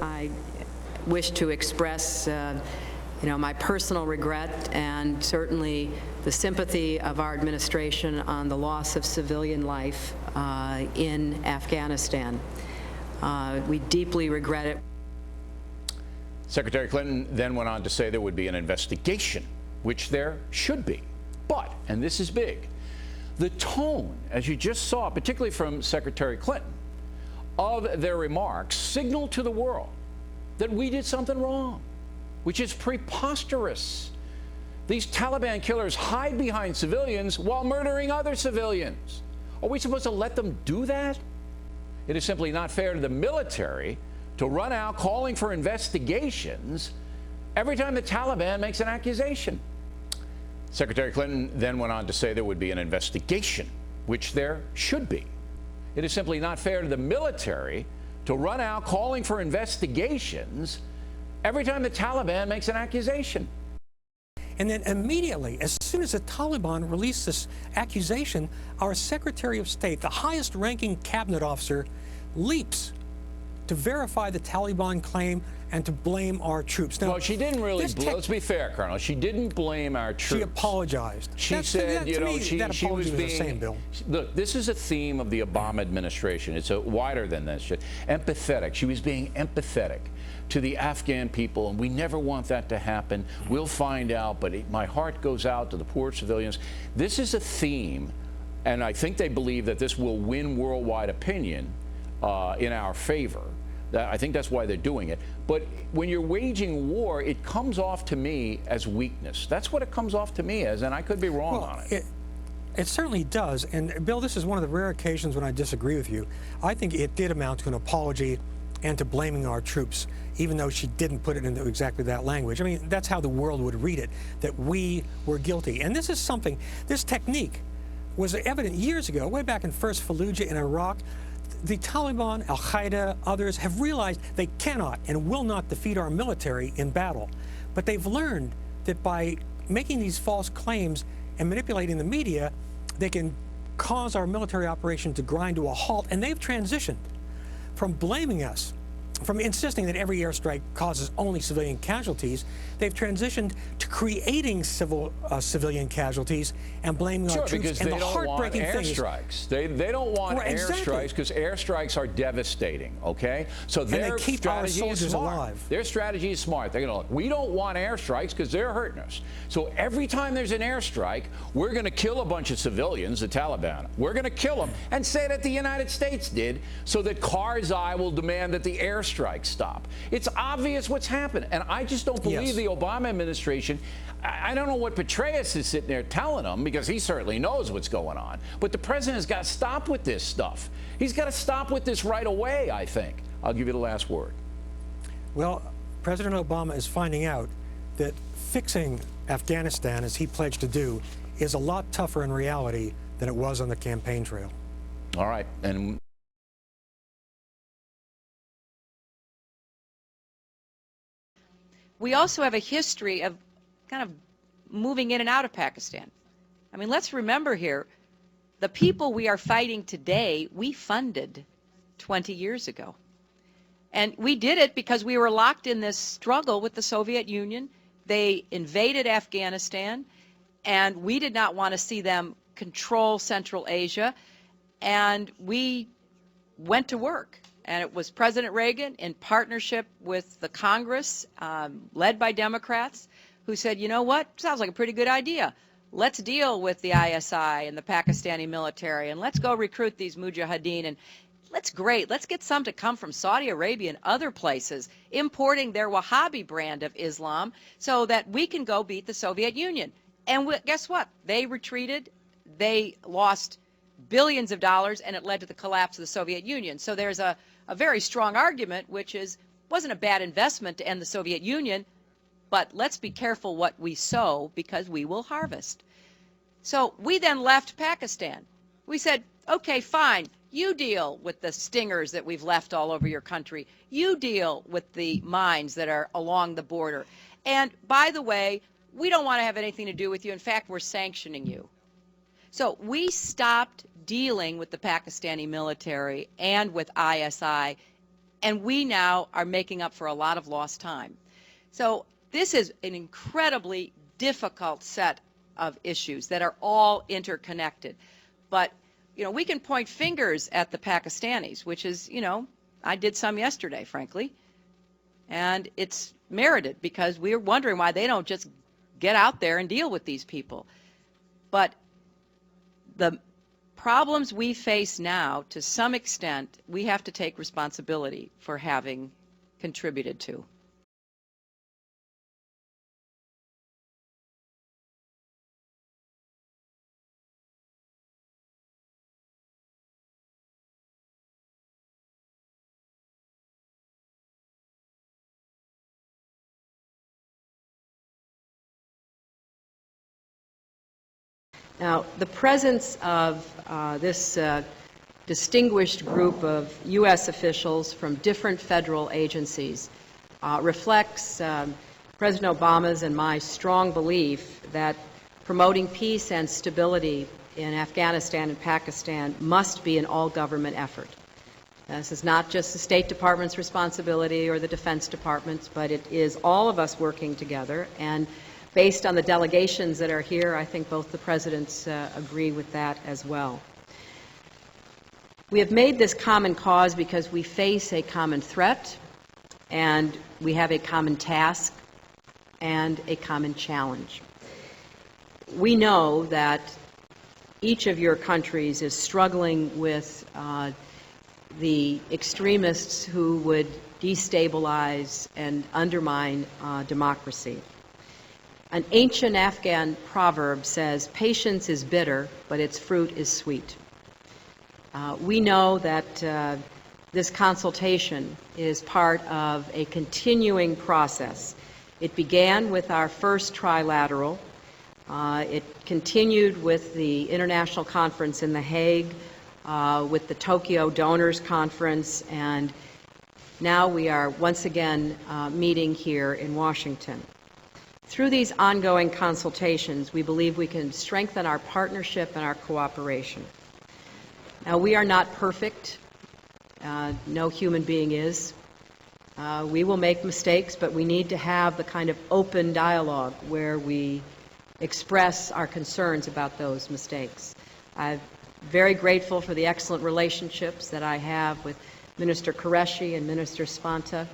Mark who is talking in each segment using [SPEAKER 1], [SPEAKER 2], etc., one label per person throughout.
[SPEAKER 1] I wish to express, my personal regret and certainly the sympathy of our administration on the loss of civilian life in Afghanistan. We deeply regret it.
[SPEAKER 2] Secretary Clinton then went on to say there would be an investigation, which there should be. But, and this is big, the tone, as you just saw, particularly from Secretary Clinton, of their remarks signaled to the world that we did something wrong, which is preposterous. These Taliban killers hide behind civilians while murdering other civilians. Are we supposed to let them do that? It is simply not fair to the military to run out calling for investigations every time the Taliban makes an accusation. Secretary Clinton then went on to say there would be an investigation, which there should be. It is simply not fair to the military to run out calling for investigations every time the Taliban makes an accusation.
[SPEAKER 3] And then immediately, as soon as the Taliban released this accusation, our Secretary of State, the highest ranking cabinet officer, leaps to verify the Taliban claim and to blame our troops. Now,
[SPEAKER 2] well, she didn't really, let's be fair, Colonel. She didn't blame our troops.
[SPEAKER 3] She apologized.
[SPEAKER 2] She said, she was being,
[SPEAKER 3] same, Bill.
[SPEAKER 2] Look, this is a theme of the Obama administration. It's wider than this. Empathetic. She was being empathetic to the Afghan people, and we never want that to happen. We'll find out, but my heart goes out to the poor civilians. This is a theme, and I think they believe that this will win worldwide opinion in our favor. I think that's why they're doing it. But when you're waging war, it comes off to me as weakness. That's what it comes off to me as, and I could be wrong on it.
[SPEAKER 3] It certainly does. And, Bill, this is one of the rare occasions when I disagree with you. I think it did amount to an apology and to blaming our troops, even though she didn't put it into exactly that language. I mean, that's how the world would read it, that we were guilty. And this is something, this technique was evident years ago, way back in First Fallujah in Iraq. The Taliban, Al-Qaeda, others have realized they cannot and will not defeat our military in battle. But they've learned that by making these false claims and manipulating the media, they can cause our military operation to grind to a halt. And they've transitioned from blaming us, from insisting that every airstrike causes only civilian casualties. They've transitioned to creating civilian casualties and blaming our troops. And the heartbreaking thing is,
[SPEAKER 2] they don't want airstrikes because airstrikes are devastating. Okay, so their strategy is smart. Their strategy is smart. They're going to look. We don't want airstrikes because they're hurting us. So every time there's an airstrike, we're going to kill a bunch of civilians, the Taliban. We're going to kill them and say that the United States did, so that Karzai will demand that the airstrikes stop. It's obvious what's happened, and I just don't believe the Obama administration. I don't know what Petraeus is sitting there telling them, because he certainly knows what's going on. But the president's got to stop with this stuff. He's got to stop with this right away, I think. I'll give you the last word.
[SPEAKER 3] Well, President Obama is finding out that fixing Afghanistan, as he pledged to do, is a lot tougher in reality than it was on the campaign trail.
[SPEAKER 2] All right. And
[SPEAKER 4] we also have a history of kind of moving in and out of Pakistan. I mean, let's remember here, the people we are fighting today, we funded 20 years ago. And we did it because we were locked in this struggle with the Soviet Union. They invaded Afghanistan, and we did not want to see them control Central Asia. And we went to work. And it was President Reagan, in partnership with the Congress, led by Democrats, who said, you know what, sounds like a pretty good idea. Let's deal with the ISI and the Pakistani military, and let's go recruit these mujahideen. And let's get some to come from Saudi Arabia and other places, importing their Wahhabi brand of Islam, so that we can go beat the Soviet Union. And guess what? They retreated. They lost billions of dollars, and it led to the collapse of the Soviet Union. So there's a very strong argument, which is, wasn't a bad investment to end the Soviet Union, but let's be careful what we sow, because we will harvest. So we then left Pakistan. We said, okay, fine, you deal with the stingers that we've left all over your country. You deal with the mines that are along the border. And by the way, we don't want to have anything to do with you. In fact, we're sanctioning you. So we stopped dealing with the Pakistani military and with ISI And we now are making up for a lot of lost time. So this is an incredibly difficult set of issues that are all interconnected. But, you know, we can point fingers at the Pakistanis, which is, you know, I did some yesterday, frankly, and it's merited because we're wondering why they don't just get out there and deal with these people. But the problems we face now, to some extent, we have to take responsibility for having contributed to.
[SPEAKER 1] Now, the presence of this distinguished group of U.S. officials from different federal agencies reflects President Obama's and my strong belief that promoting peace and stability in Afghanistan and Pakistan must be an all-government effort. This is not just the State Department's responsibility or the Defense Department's, but it is all of us working together. And based on the delegations that are here, I think both the presidents agree with that as well. We have made this common cause because we face a common threat, and we have a common task and a common challenge. We know that each of your countries is struggling with the extremists who would destabilize and undermine democracy. An ancient Afghan proverb says, "Patience is bitter, but its fruit is sweet." We know that this consultation is part of a continuing process. It began with our first trilateral. It continued with the international conference in The Hague, with the Tokyo Donors Conference, and now we are once again meeting here in Washington. Through these ongoing consultations, we believe we can strengthen our partnership and our cooperation. Now, we are not perfect. No human being is. We will make mistakes, but we need to have the kind of open dialogue where we express our concerns about those mistakes. I'm very grateful for the excellent relationships that I have with Minister Qureshi and Minister Spanta,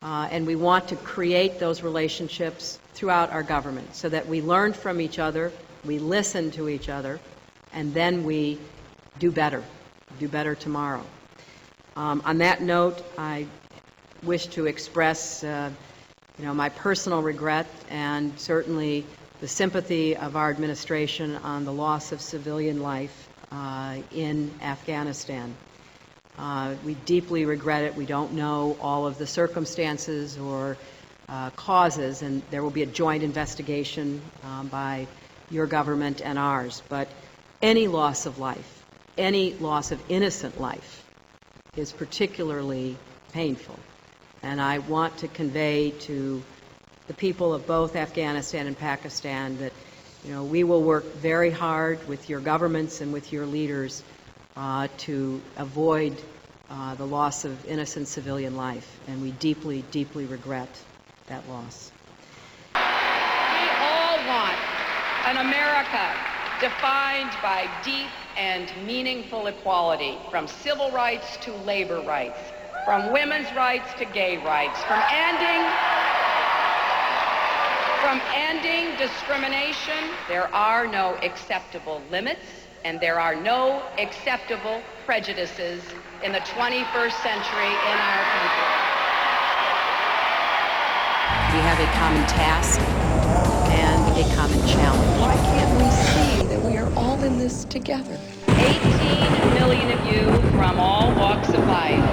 [SPEAKER 1] and we want to create those relationships throughout our government so that we learn from each other, we listen to each other, and then we do better tomorrow. On that note, I wish to express my personal regret and certainly the sympathy of our administration on the loss of civilian life in Afghanistan. We deeply regret it. We don't know all of the circumstances or causes, and there will be a joint investigation by your government and ours. But any loss of life, any loss of innocent life is particularly painful. And I want to convey to the people of both Afghanistan and Pakistan that we will work very hard with your governments and with your leaders to avoid the loss of innocent civilian life, and we deeply, deeply regret that loss.
[SPEAKER 4] We all want an America defined by deep and meaningful equality, from civil rights to labor rights, from women's rights to gay rights, from ending discrimination. There are no acceptable limits, and there are no acceptable prejudices in the 21st century in our country.
[SPEAKER 1] We have a common task and a common challenge.
[SPEAKER 5] Why can't we see that we are all in this together?
[SPEAKER 4] 18 million of you from all walks of life.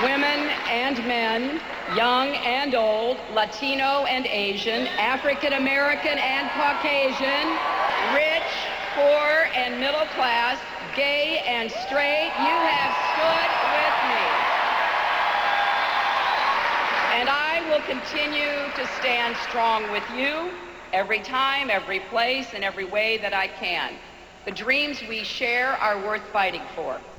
[SPEAKER 4] Women and men, young and old, Latino and Asian, African American and Caucasian, rich, poor and middle class, gay and straight, you have stood with me. And I will continue to stand strong with you every time, every place, and every way that I can. The dreams we share are worth fighting for.